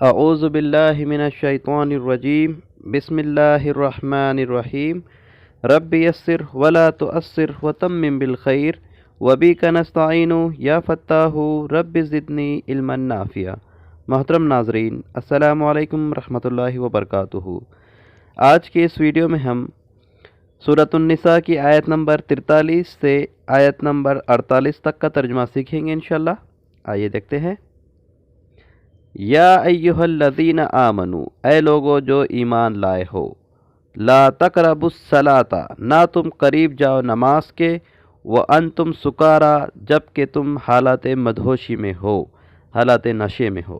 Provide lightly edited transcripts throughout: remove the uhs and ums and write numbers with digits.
اعوذ باللہ من الشیطان الرجیم بسم اللہ الرحمن الرحیم رب یسر ولا تؤثر وتمم بالخیر وبک نستعین یا فتاح رب زدنی علما نافعا۔ محترم ناظرین، السلام علیکم ورحمۃ اللہ وبرکاتہ۔ آج کے اس ویڈیو میں ہم سورۃ النساء کی آیت نمبر 43 سے آیت نمبر 48 تک کا ترجمہ سیکھیں گے انشاءاللہ۔ آئیے دیکھتے ہیں۔ یا ایہا الذین آمنو، اے لوگو جو ایمان لائے ہو، لا تقربوا الصلاۃ، نہ تم قریب جاؤ نماز کے، وانتم سکارا، جب کہ تم حالت مدہوشی میں ہو، حالت نشے میں ہو،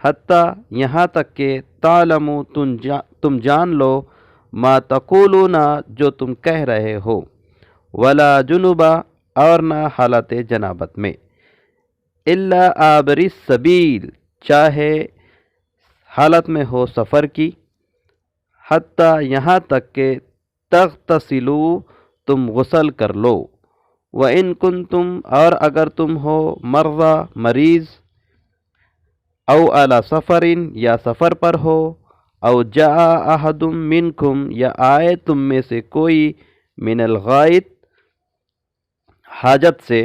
حتیٰ یہاں تک کہ تعلموا، تم جان لو، ما تقولون، جو تم کہہ رہے ہو، ولا جنبا، اور نہ حالت جنابت میں، الا عابر السبیل، چاہے حالت میں ہو سفر کی، حتیٰ یہاں تک کہ تغتسلوا، تم غسل کر لو، وَإِن كُنتُم، اور اگر تم ہو مرضی، مریض، او علی سفرٍ، یا سفر پر ہو، او جاء احد منکم، یا آئے تم میں سے کوئی، من الغائط، حاجت سے،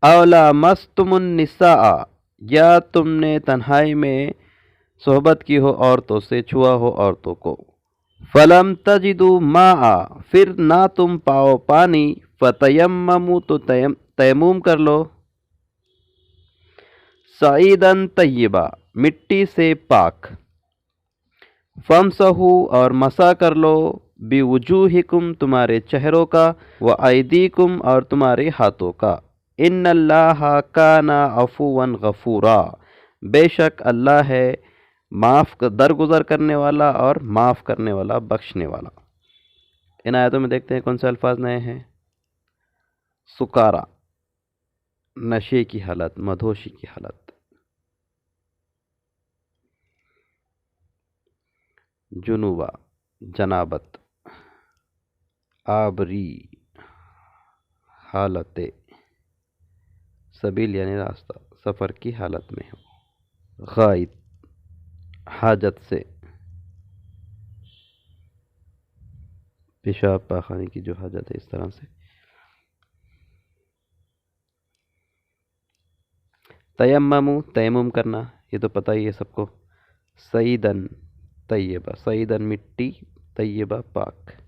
او لامستم النساء، یا تم نے تنہائی میں صحبت کی ہو عورتوں سے، چھوا ہو عورتوں کو، فلم تجدوا ماء، پھر نہ تم پاؤ پانی، فتیمموا، تو تیمم کر لو، صعیداً طیبا، مٹی سے پاک، فامسحوا، اور مسح کر لو، بوجوہکم، تمہارے چہروں کا، وایدیکم، اور تمہارے ہاتھوں کا، ان اللہ کان عفوا غفورا، بے شک اللہ ہے معاف درگزر کرنے والا اور معاف کرنے والا، بخشنے والا۔ ان آیتوں میں دیکھتے ہیں کون سے الفاظ نئے ہیں۔ سکارا، نشے کی حالت، مدہوشی کی حالت۔ جنوبا، جنابت۔ آبری، حالت۔ سبیل یعنی راستہ، سفر کی حالت میں ہو۔ غائط، حاجت سے، پیشاب پاخانے کی جو حاجت ہے، اس طرح سے۔ تیممو، تیمم کرنا، یہ تو پتہ ہی ہے سب کو۔ صعیداً طیبہ، صعیداً مٹی، طیبہ پاک۔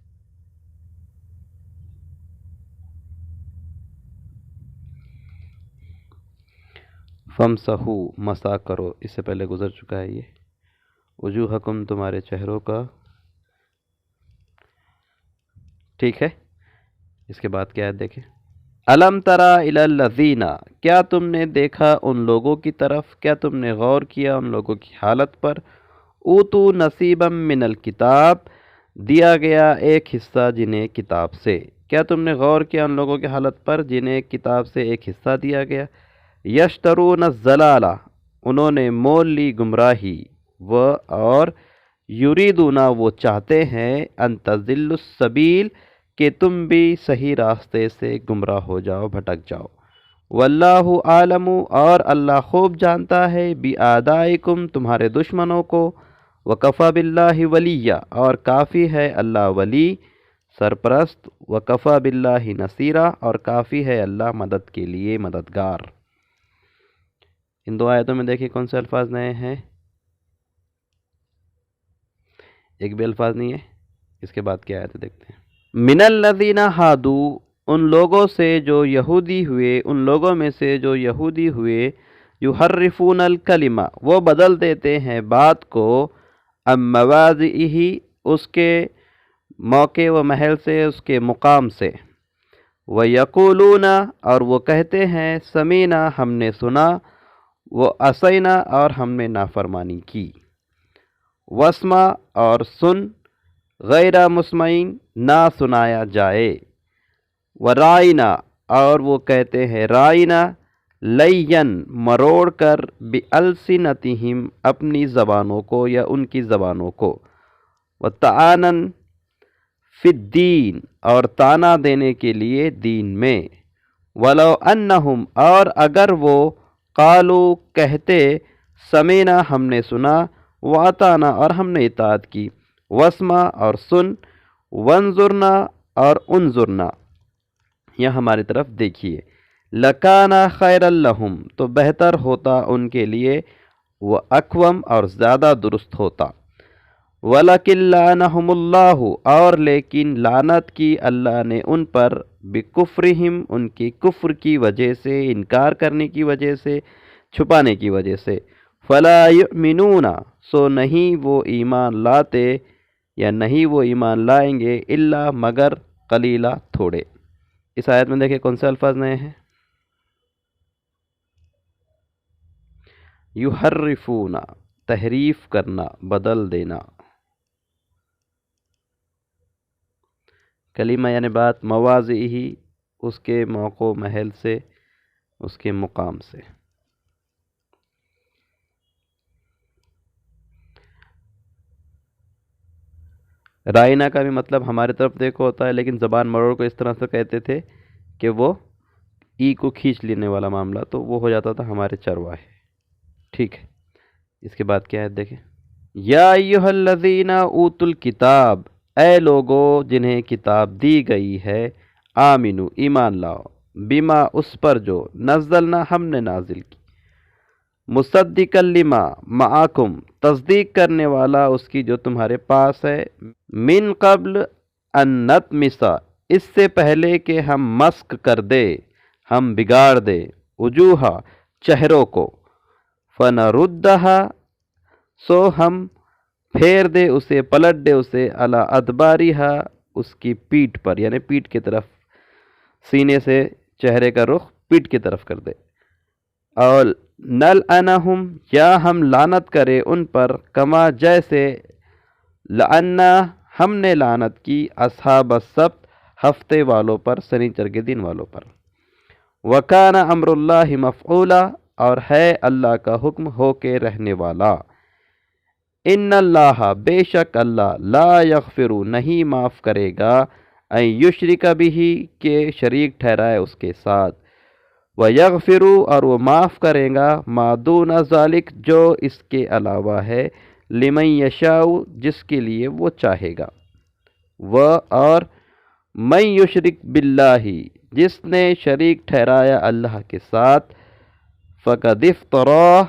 فامسحوا، مسح کرو، اس سے پہلے گزر چکا ہے یہ۔ وجوہکم، تمہارے چہروں کا، ٹھیک ہے۔ اس کے بعد کیا ہے دیکھیں۔ الم تری الی الذین، کیا تم نے دیکھا ان لوگوں کی طرف، کیا تم نے غور کیا ان لوگوں کی حالت پر، اوتوا نصیبا من الکتاب، دیا گیا ایک حصہ جنہیں کتاب سے، کیا تم نے غور کیا ان لوگوں کی حالت پر جنہیں کتاب سے ایک حصہ دیا گیا۔ یشترون الضلالہ، انہوں نے مول لی گمراہی، اور یریدون، وہ چاہتے ہیں، ان تضلوا السبیل، کہ تم بھی صحیح راستے سے گمراہ ہو جاؤ، بھٹک جاؤ۔ واللہ عالم، اور اللہ خوب جانتا ہے، بِأَعْدَائِكُمْ، تمہارے دشمنوں کو، وَكَفَى بِاللَّهِ وَلِيًّا، اور کافی ہے اللہ ولی، سرپرست، وَكَفَى بِاللَّهِ نَصِيرًا، اور کافی ہے اللہ مدد کے لیے مددگار۔ ان دو آیتوں میں دیکھیں کون سے الفاظ نئے ہیں۔ ایک بھی الفاظ نہیں ہے۔ اس کے بعد کیا آیت دیکھتے ہیں۔ من الذین ہادو، ان لوگوں سے جو یہودی ہوئے، ان لوگوں میں سے جو یہودی ہوئے، یحرفون الکلمہ، وہ بدل دیتے ہیں بات کو، عن مواضعہ، اس کے موقع و محل سے، اس کے مقام سے، ویقولون، اور وہ کہتے ہیں، سمینا، ہم نے سنا، وعصینا، اور ہم نے نافرمانی کی، واسمع، اور سن، غیر مسمعین، نہ سنایا جائے، ورائنا، اور وہ کہتے ہیں، رائنا، لین، مروڑ کر، بِأَلْسِنَتِہِمْ، اپنی زبانوں کو یا ان کی زبانوں کو، وَطَعَانًا فِي الدِّينِ، اور تانا دینے کے لیے دین میں، وَلَوْ أَنَّهُمْ، اور اگر وہ، قالو کہتے، سمینا ہم نے سنا، واتانا اور ہم نے اطاعت کی، وسما اور سن، ونظرنا اور انظرنا یا ہماری طرف دیکھیے، لکانا خیر الحم تو بہتر ہوتا ان کے لیے، وہ اقوم اور زیادہ درست ہوتا، وَلَكِنْ لَعَنَهُمُ اللَّهُ اور لیکن لعنت کی اللہ نے ان پر، بِكُفْرِهِمْ ان کی کفر کی وجہ سے، انکار کرنے کی وجہ سے، چھپانے کی وجہ سے، فَلَا يُؤْمِنُونَ سو نہیں وہ ایمان لاتے یا نہیں وہ ایمان لائیں گے، الا مگر قلیلا تھوڑے۔ اس آیت میں دیکھیں کون سے الفاظ نئے ہیں؟ یحرفون تحریف کرنا، بدل دینا، کلمہ یعنی بات، مواضعہ اس کے موقع محل سے، اس کے مقام سے۔ رائنا کا بھی مطلب ہمارے طرف دیکھو ہوتا ہے، لیکن زبان مروڑ کو اس طرح سے کہتے تھے کہ وہ ای کو کھینچ لینے والا معاملہ، تو وہ ہو جاتا تھا ہمارے چرواہے۔ ٹھیک ہے، اس کے بعد کیا ہے دیکھیں، یا ایھا الذین اوتوا الکتاب اے لوگو جنہیں کتاب دی گئی ہے، آمنو ایمان لاؤ، بما اس پر جو، نزلنا ہم نے نازل کی، مصدقا لما معاکم تصدیق کرنے والا اس کی جو تمہارے پاس ہے، من قبل ان نطمسا اس سے پہلے کہ ہم مسک کر دے، ہم بگاڑ دے، وجوہا چہروں کو، فنردھا سو ہم پھیر دے اسے، پلٹ دے اسے، علی ادبارہا اس کی پیٹھ پر، یعنی پیٹھ کی طرف، سینے سے چہرے کا رخ پیٹھ کی طرف کر دے، اور نلعنہم یا ہم لعنت کرے ان پر، کما جیسے لعنا ہم نے لعنت کی، اصحاب السبت ہفتے والوں پر، سنیچر کے دن والوں پر، وکان امر اللہ مفعولا اور ہے اللہ کا حکم ہو کے رہنے والا، ان اللہ بے شک اللہ، لا یغفر نہیں معاف کرے گا، ان یشرک بہ کہ شریک ٹھہرائے اس کے ساتھ، وَيَغْفِرُ اور وہ معاف کرے گا، مَا دُونَ ذَلِک جو اس کے علاوہ ہے، لِمَن یشاء جس کے لیے وہ چاہے گا، اور مَن یشرک باللہ جس نے شریک ٹھہرایا اللہ کے ساتھ، فَقَدِ افْتَرَىٰ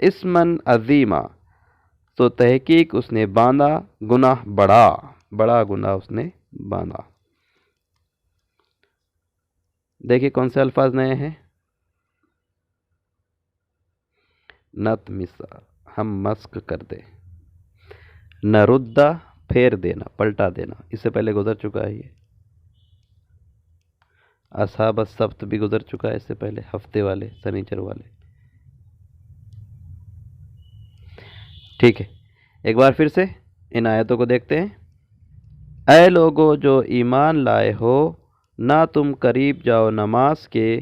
اسمًا عظیما تو تحقیق اس نے باندھا گناہ بڑا گناہ اس نے باندھا۔ دیکھیں کون سے الفاظ نئے ہیں، نطمسا ہم مسک کر دے، نردہ پھیر دینا، پلٹا دینا، اس سے پہلے گزر چکا ہے یہ، اصحاب السبت بھی گزر چکا ہے اس سے پہلے، ہفتے والے، سنیچر والے۔ ٹھیک ہے، ایک بار پھر سے ان آیتوں کو دیکھتے ہیں، اے لوگو جو ایمان لائے ہو، نہ تم قریب جاؤ نماز کے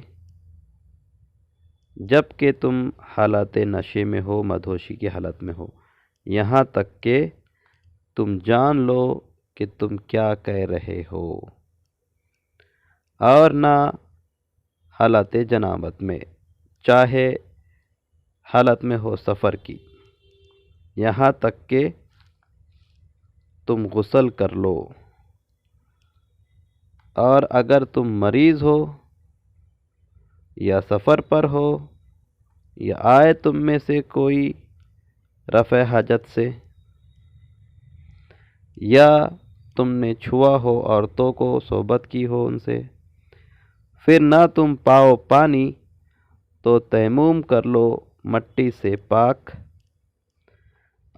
جب کہ تم حالت نشے میں ہو، مدہوشی کی حالت میں ہو، یہاں تک کہ تم جان لو کہ تم کیا کہہ رہے ہو، اور نہ حالت جنابت میں، چاہے حالت میں ہو سفر کی، یہاں تک کہ تم غسل کر لو، اور اگر تم مریض ہو یا سفر پر ہو، یا آئے تم میں سے کوئی رفع حاجت سے، یا تم نے چھوا ہو عورتوں کو، صحبت کی ہو ان سے، پھر نہ تم پاؤ پانی تو تیمم کر لو مٹی سے پاک،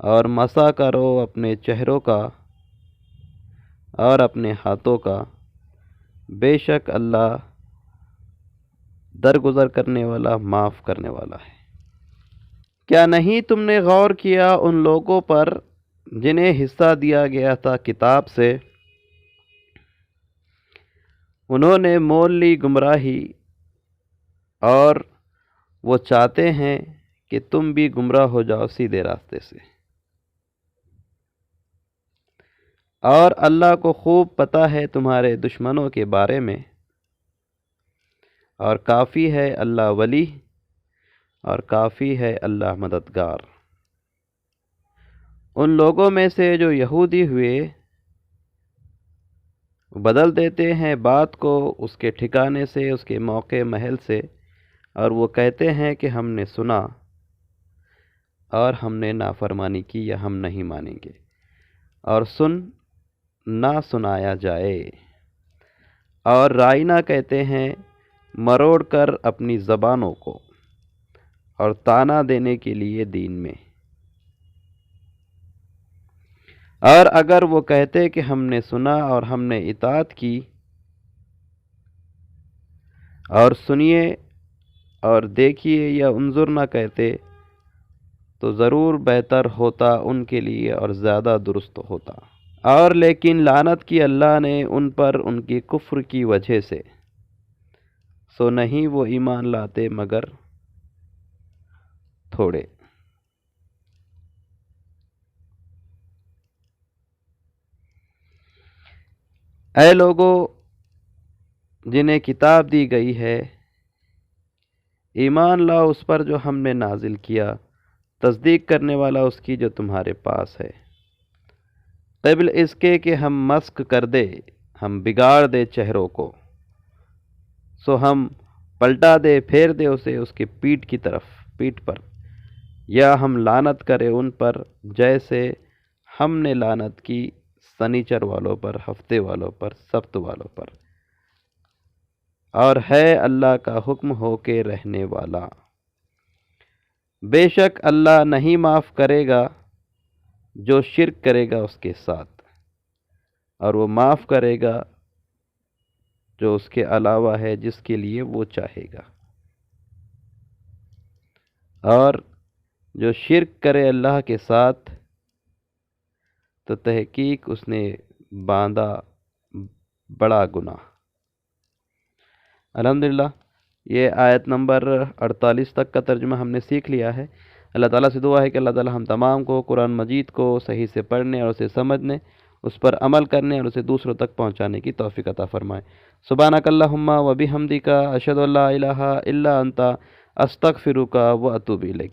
اور مسح کرو اپنے چہروں کا اور اپنے ہاتھوں کا، بے شک اللہ درگزر کرنے والا، معاف کرنے والا ہے۔ کیا نہیں تم نے غور کیا ان لوگوں پر جنہیں حصہ دیا گیا تھا کتاب سے، انہوں نے مول لی گمراہی، اور وہ چاہتے ہیں کہ تم بھی گمراہ ہو جاؤ سیدھے راستے سے، اور اللہ کو خوب پتہ ہے تمہارے دشمنوں کے بارے میں، اور کافی ہے اللہ ولی، اور کافی ہے اللہ مددگار۔ ان لوگوں میں سے جو یہودی ہوئے بدل دیتے ہیں بات کو اس کے ٹھکانے سے، اس کے موقع محل سے، اور وہ کہتے ہیں کہ ہم نے سنا اور ہم نے نافرمانی کی یا ہم نہیں مانیں گے، اور سن نہ سنایا جائے، اور رائنا کہتے ہیں مروڑ کر اپنی زبانوں کو، اور تانا دینے کے لیے دین میں۔ اور اگر وہ کہتے کہ ہم نے سنا اور ہم نے اطاعت کی، اور سنیے اور دیکھیے، یا انظر نہ کہتے، تو ضرور بہتر ہوتا ان کے لیے اور زیادہ درست ہوتا۔ اور لیکن لعنت کی اللہ نے ان پر ان کی کفر کی وجہ سے، سو نہیں وہ ایمان لاتے مگر تھوڑے۔ اے لوگو جنہیں کتاب دی گئی ہے، ایمان لاؤ اس پر جو ہم نے نازل کیا، تصدیق کرنے والا اس کی جو تمہارے پاس ہے، قبل اس کے کہ ہم مسخ کر دے، ہم بگاڑ دے چہروں کو، سو ہم پلٹا دے، پھیر دے اسے اس کی پیٹھ پر، یا ہم لعنت کرے ان پر جیسے ہم نے لعنت کی سنیچر والوں پر، ہفتے والوں پر، سبت والوں پر۔ اور ہے اللہ کا حکم ہو کے رہنے والا، بے شک اللہ نہیں معاف کرے گا جو شرک کرے گا اس کے ساتھ، اور وہ معاف کرے گا جو اس کے علاوہ ہے جس کے لیے وہ چاہے گا۔ اور جو شرک کرے اللہ کے ساتھ تو تحقیق اس نے باندھا بڑا گناہ۔ الحمدللہ یہ آیت نمبر 48 تک کا ترجمہ ہم نے سیکھ لیا ہے۔ اللہ تعالیٰ سے دعا ہے کہ اللہ تعالیٰ ہم تمام کو قرآن مجید کو صحیح سے پڑھنے اور اسے سمجھنے، اس پر عمل کرنے اور اسے دوسروں تک پہنچانے کی توفیق عطا فرمائے۔ سبحانک اللہم و بحمدک، اشہد ان لا الہ الا انت، استغفرک و اتوب الیک۔